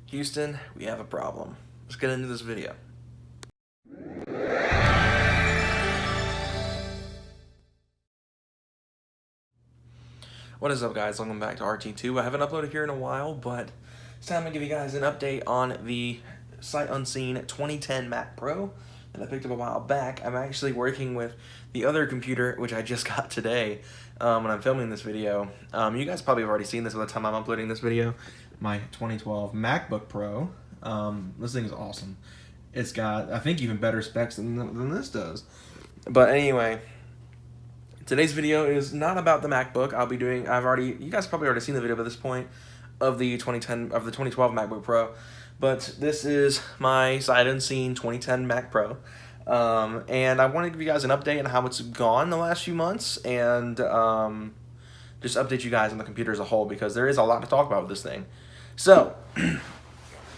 Houston, we have a problem. Let's get into this video. What is up, guys? Welcome back to RT2. I haven't uploaded here in a while, but it's time to give you guys an update on the sight unseen 2010 Mac Pro that I picked up a while back. I'm actually working with the other computer, which I just got today when I'm filming this video. You guys probably have already seen this by the time I'm uploading this video. My 2012 MacBook Pro. This thing is awesome. It's got, I think, even better specs than this does. But anyway, today's video is not about the MacBook. You guys probably already seen the video by this point of the 2012 MacBook Pro. But this is my sight unseen 2010 Mac Pro. And I want to give you guys an update on how it's gone the last few months, and just update you guys on the computer as a whole, because there is a lot to talk about with this thing. So,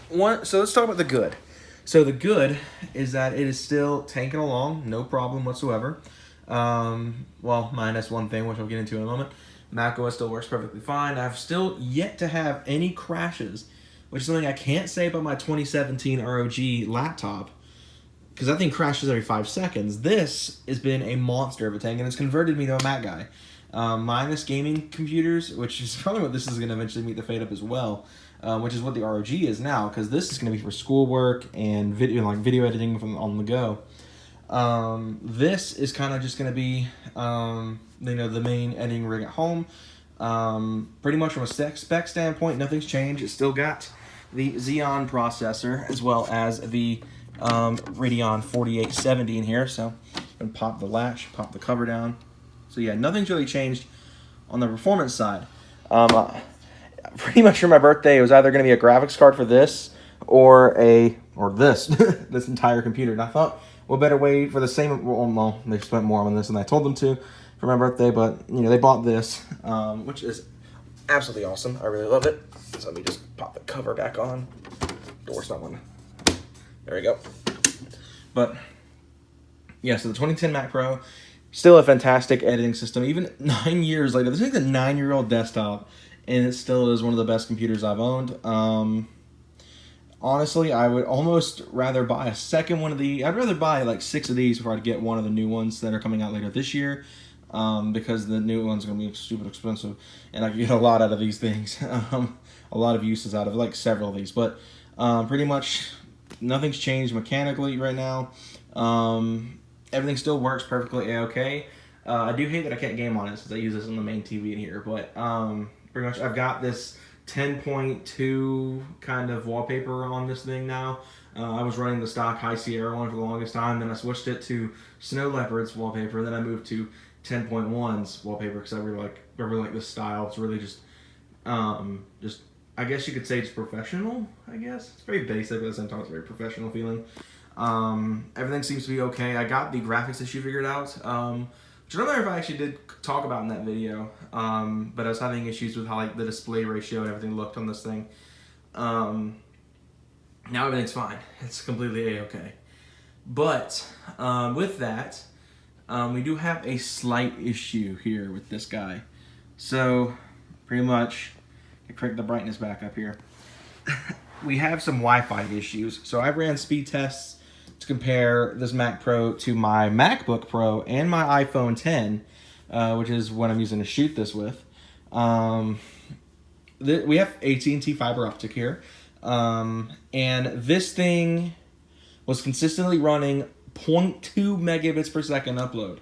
so let's talk about the good. So the good is that it is still tanking along, no problem whatsoever. Well, minus one thing, which I'll get into in a moment. macOS still works perfectly fine. I've still yet to have any crashes, which is something I can't say about my 2017 ROG laptop, because that thing crashes every 5 seconds. This has been a monster of a tank, and it's converted me to a Mac guy. Minus gaming computers, which is probably what this is going to eventually meet the fate of as well, which is what the ROG is now, because this is going to be for schoolwork and video editing from on the go. This is kind of just going to be, the main editing rig at home. Pretty much from a spec standpoint, nothing's changed. It's still got the Xeon processor as well as the Radeon 4870 in here. So I'm going to pop the latch, pop the cover down. So yeah, nothing's really changed on the performance side. Pretty much for my birthday, it was either going to be a graphics card for this or this this entire computer. And I thought, what better way for the same? Well, they spent more on this than I told them to for my birthday, but they bought this, which is absolutely awesome. I really love it. So let me just pop the cover back on. Door's not one. There we go. But yeah, so the 2010 Mac Pro, still a fantastic editing system. Even 9 years later, this is like a 9-year-old desktop, and it still is one of the best computers I've owned. Honestly, I would almost rather buy a second one of these. I'd rather buy like 6 of these before I'd get one of the new ones that are coming out later this year, because the new ones are going to be stupid expensive, and I can get a lot out of these things. A lot of uses out of like several of these, but pretty much nothing's changed mechanically right now. Everything still works perfectly A-okay. I do hate that I can't game on it since I use this on the main TV in here, but pretty much I've got this 10.2 kind of wallpaper on this thing now. I was running the stock High Sierra one for the longest time, then I switched it to Snow Leopard's wallpaper, then I moved to 10.1's wallpaper because I really like this style. It's really just I guess you could say it's professional, I guess. It's very basic, but at the same time it's very professional feeling. Everything seems to be okay. I got the graphics issue figured out, which I don't remember if I actually did talk about in that video, but I was having issues with how like the display ratio and everything looked on this thing. Now everything's fine. It's completely A-okay. But with that, we do have a slight issue here with this guy. So pretty much, I crank the brightness back up here. We have some Wi-Fi issues. So I ran speed tests to compare this Mac Pro to my MacBook Pro and my iPhone 10, which is what I'm using to shoot this with. We have AT&T fiber optic here, and this thing was consistently running 0.2 megabits per second upload.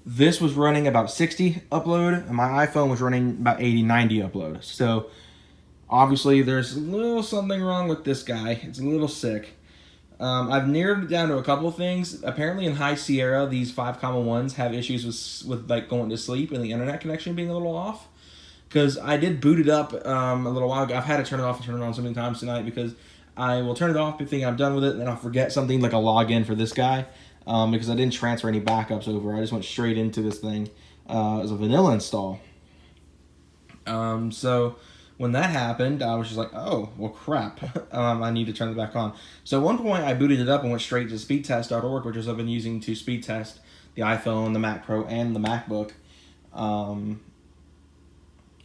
This was running about 60 upload, and my iPhone was running about 80, 90 upload. So obviously there's a little something wrong with this guy. It's a little sick. I've narrowed it down to a couple of things. Apparently in High Sierra, these 5.1s have issues with like going to sleep and the internet connection being a little off. Because I did boot it up a little while ago. I've had to turn it off and turn it on so many times tonight, because I will turn it off thinking I'm done with it, and then I'll forget something like a login for this guy, because I didn't transfer any backups over. I just went straight into this thing as a vanilla install. So when that happened, I was just like, oh, well, crap. I need to turn it back on. So at one point, I booted it up and went straight to speedtest.org, which is I've been using to speed test the iPhone, the Mac Pro, and the MacBook.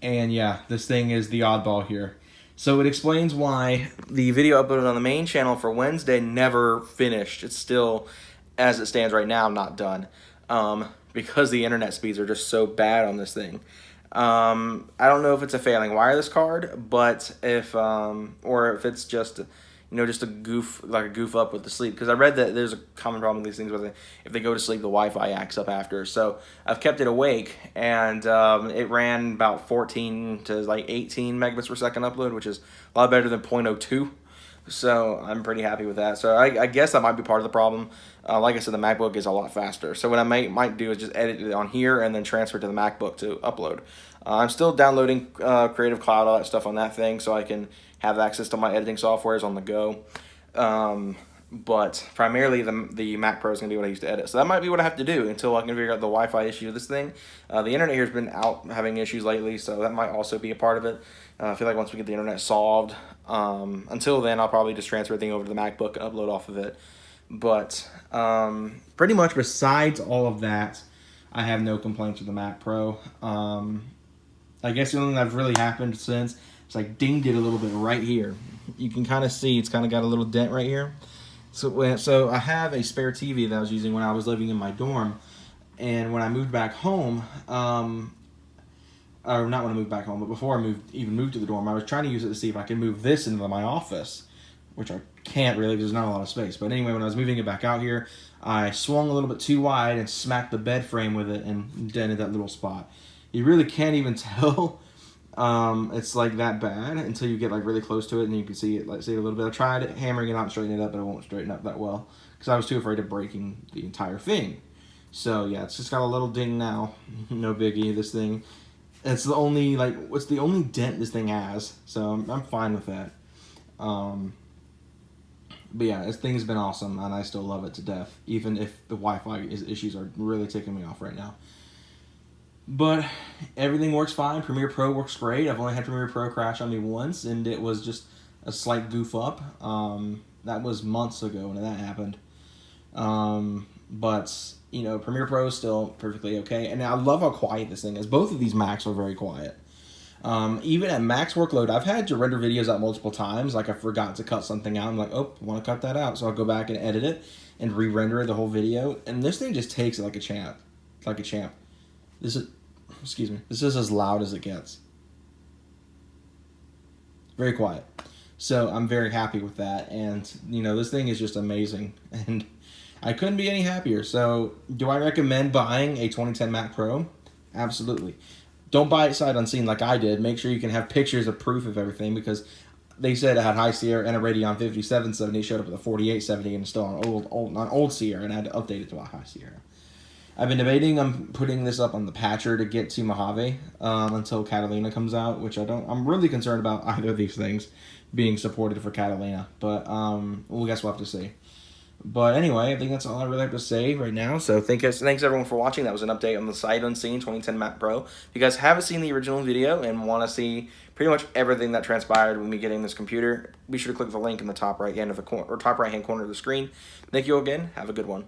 And yeah, this thing is the oddball here. So it explains why the video uploaded on the main channel for Wednesday never finished. It's still, as it stands right now, not done. Because the internet speeds are just so bad on this thing. I don't know if it's a failing wireless card, but if or if it's just just a goof up with the sleep. Because I read that there's a common problem with these things where if they go to sleep, the Wi-Fi acts up after. So I've kept it awake, and it ran about 14 to like 18 megabits per second upload, which is a lot better than 0.02. So I'm pretty happy with that. So I guess that might be part of the problem. Like I said, the MacBook is a lot faster. So what I might do is just edit it on here and then transfer it to the MacBook to upload. I'm still downloading Creative Cloud, all that stuff on that thing, so I can have access to my editing softwares on the go. But primarily the Mac Pro is going to be what I use to edit. So that might be what I have to do until I can figure out the Wi-Fi issue of this thing. The internet here has been out having issues lately, so that might also be a part of it. I feel like once we get the internet solved, until then I'll probably just transfer everything over to the MacBook and upload off of it. But pretty much besides all of that, I have no complaints with the Mac Pro. I guess the only thing that's really happened since, it's like dinged it a little bit right here. You can kind of see it's kind of got a little dent right here. So I have a spare TV that I was using when I was living in my dorm, and when I moved back home, or not when I moved back home, but before I even moved to the dorm, I was trying to use it to see if I could move this into my office, which I can't really because there's not a lot of space. But anyway, when I was moving it back out here, I swung a little bit too wide and smacked the bed frame with it and dented that little spot. You really can't even tell it's like that bad until you get like really close to it and you can see it a little bit. I tried hammering it out and straightening it up, but it won't straighten up that well because I was too afraid of breaking the entire thing. So yeah, it's just got a little ding now. No biggie. This thing, it's the only what's the only dent this thing has. So I'm fine with that. But yeah, this thing's been awesome and I still love it to death, even if the Wi-Fi issues are really ticking me off right now. But everything works fine. Premiere Pro works great. I've only had Premiere Pro crash on me once, and it was just a slight goof up. That was months ago when that happened. But, Premiere Pro is still perfectly okay. And I love how quiet this thing is. Both of these Macs are very quiet. Even at max workload, I've had to render videos out multiple times. Like, I forgot to cut something out. I'm like, oh, I want to cut that out. So I'll go back and edit it and re-render the whole video. And this thing just takes it like a champ. This is as loud as it gets. Very quiet. So I'm very happy with that. And, this thing is just amazing. And I couldn't be any happier. So do I recommend buying a 2010 Mac Pro? Absolutely. Don't buy it sight unseen like I did. Make sure you can have pictures of proof of everything, because they said it had High Sierra and a Radeon 5770. It showed up with a 4870 and still on old Sierra, and I had to update it to a High Sierra. I've been debating on putting this up on the patcher to get to Mojave until Catalina comes out, which I'm really concerned about either of these things being supported for Catalina. But we'll have to see. But anyway, I think that's all I really have to say right now. So thanks everyone for watching. That was an update on the Sight Unseen 2010 Mac Pro. If you guys haven't seen the original video and want to see pretty much everything that transpired with me getting this computer, be sure to click the link in the top right hand corner of the screen. Thank you again. Have a good one.